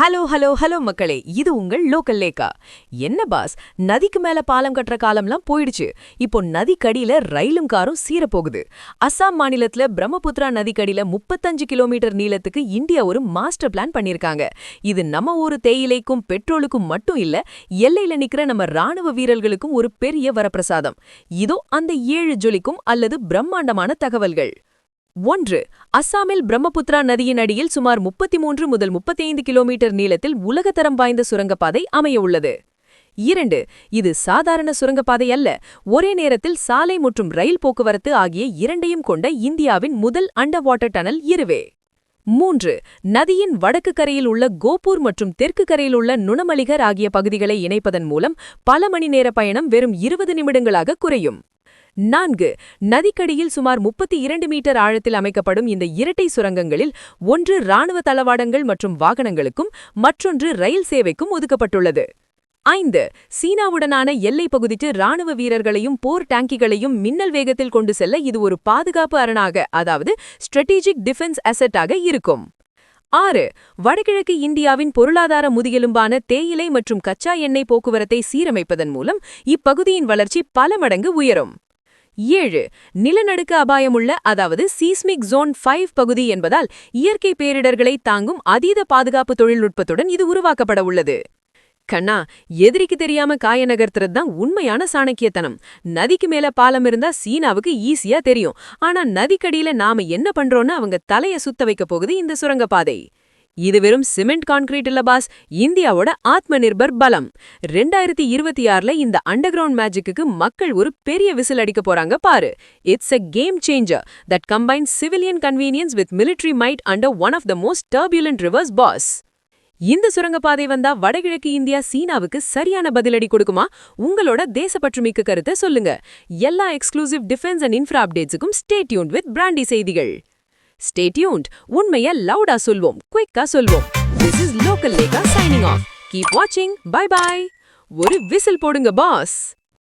Hello hello hello மக்களே, இது உங்கள் லோக்கல் லேக்கா. என்ன பாஸ், நதிக்கு மேல பாலம் கட்டுற காலம்லாம் போயிடுச்சு. இப்போ நதிக்கடியில ரயிலும் காரும் சீரப்போகுது. அசாம் மாநிலத்துல பிரம்மபுத்திரா நதிக்கடியில 35 கிலோமீட்டர் நீளத்துக்கு இந்தியா ஒரு மாஸ்டர் பிளான் பண்ணிருக்காங்க. இது நம்ம ஊரு தேயிலைக்கும் பெட்ரோலுக்கும் மட்டும் இல்ல, எல்லையில நிக்கிற நம்ம ராணுவ வீரர்களுக்கும் ஒரு பெரிய வரப்பிரசாதம். இதோ அந்த 7 ஜொலிக்கும் அல்லது பிரம்மாண்டமான தகவல்கள். 1. அஸ்ஸாமில் பிரம்மபுத்திரா நதியின் அடியில் சுமார் 33 முதல் 35 கிலோமீட்டர் நீளத்தில் உலகத்தரம் வாய்ந்த சுரங்கப்பாதை அமைய உள்ளது. 2. இது சாதாரண சுரங்கப்பாதை அல்ல, ஒரே நேரத்தில் சாலை மற்றும் ரயில் போக்குவரத்து ஆகிய இரண்டையும் கொண்ட இந்தியாவின் முதல் அண்டர் வாட்டர் டனல் இருவே. 3. நதியின் வடக்கு கரையில் உள்ள கோபூர் மற்றும் தெற்கு கரையில் உள்ள நுணமலிகர் ஆகிய பகுதிகளை இணைப்பதன் மூலம் பல மணி நேர பயணம் வெறும் 20 நிமிடங்களாக குறையும். 4. நதிக்கடியில் சுமார் 32 மீட்டர் ஆழத்தில் அமைக்கப்படும் இந்த இரட்டை சுரங்கங்களில் ஒன்று இராணுவ தளவாடங்கள் மற்றும் வாகனங்களுக்கும் மற்றொன்று ரயில் சேவைக்கும் ஒதுக்கப்பட்டுள்ளது. 5. சீனாவுடனான எல்லைப் பகுதிக்கு இராணுவ வீரர்களையும் போர் டாங்கிகளையும் மின்னல் வேகத்தில் கொண்டு செல்ல இது ஒரு பாதுகாப்பு அரணாக, அதாவது ஸ்ட்ராட்டஜிக் டிஃபென்ஸ் அசெட்டாக இருக்கும். 6. வடகிழக்கு இந்தியாவின் பொருளாதார முதுகெலும்பான தேயிலை மற்றும் கச்சா எண்ணெய் போக்குவரத்தை சீரமைப்பதன் மூலம் இப்பகுதியின் வளர்ச்சி பல மடங்கு உயரும். 7. நிலநடுக்க அபாயமுள்ள, அதாவது சீஸ்மிக் ஜோன் 5 பகுதி என்பதால் இயற்கை பேரிடர்களை தாங்கும் அதீத பாதுகாப்பு தொழில்நுட்பத்துடன் இது உருவாக்கப்பட உள்ளது. கண்ணா, எதிரிக்கு தெரியாம காய நகர்த்துறதுதான் உண்மையான சாணக்கியத்தனம். நதிக்கு மேல பாலம் இருந்தா சீனாவுக்கு ஈஸியா தெரியும். ஆனா நதிக்கடியில நாம என்ன பண்றோம்னு அவங்க தலைய சுத்த வைக்க போகுது இந்த சுரங்கப்பாதை. இது வெறும் சிமெண்ட் கான்கிரீட் இல்ல பாஸ், இந்தியாவோட ஆத்ம நிர்பர் பலம். 2026ல இந்த அண்டர்கிரவுண்ட் மேஜிக்கு மக்கள் ஒரு பெரிய விசில் அடிக்க போறாங்க பாரு. It's a game changer that combines civilian convenience with military might under one of the most turbulent rivers, boss. இந்த சுரங்கப்பாதை வந்தா வடகிழக்கு இந்தியா சீனாவுக்கு சரியான பதிலடி கொடுக்குமா? உங்களோட தேசப்பற்றுமிக்க கருத்தை சொல்லுங்க. எல்லா எக்ஸ்க்ளூசிவ் டிஃபென்ஸ் அண்ட் இன்ஃப்ரா அப்டேட்ஸுக்கும் ஸ்டே டியூன்ட் வித் பிராண்டி செய்திகள். Stay tuned. உண்மைய லவுடா சொல்வோம், குயிக்கா சொல்வோம். This is Local Leka signing off. Keep watching. Bye bye. ஒரு விசில் போடுங்க பாஸ்.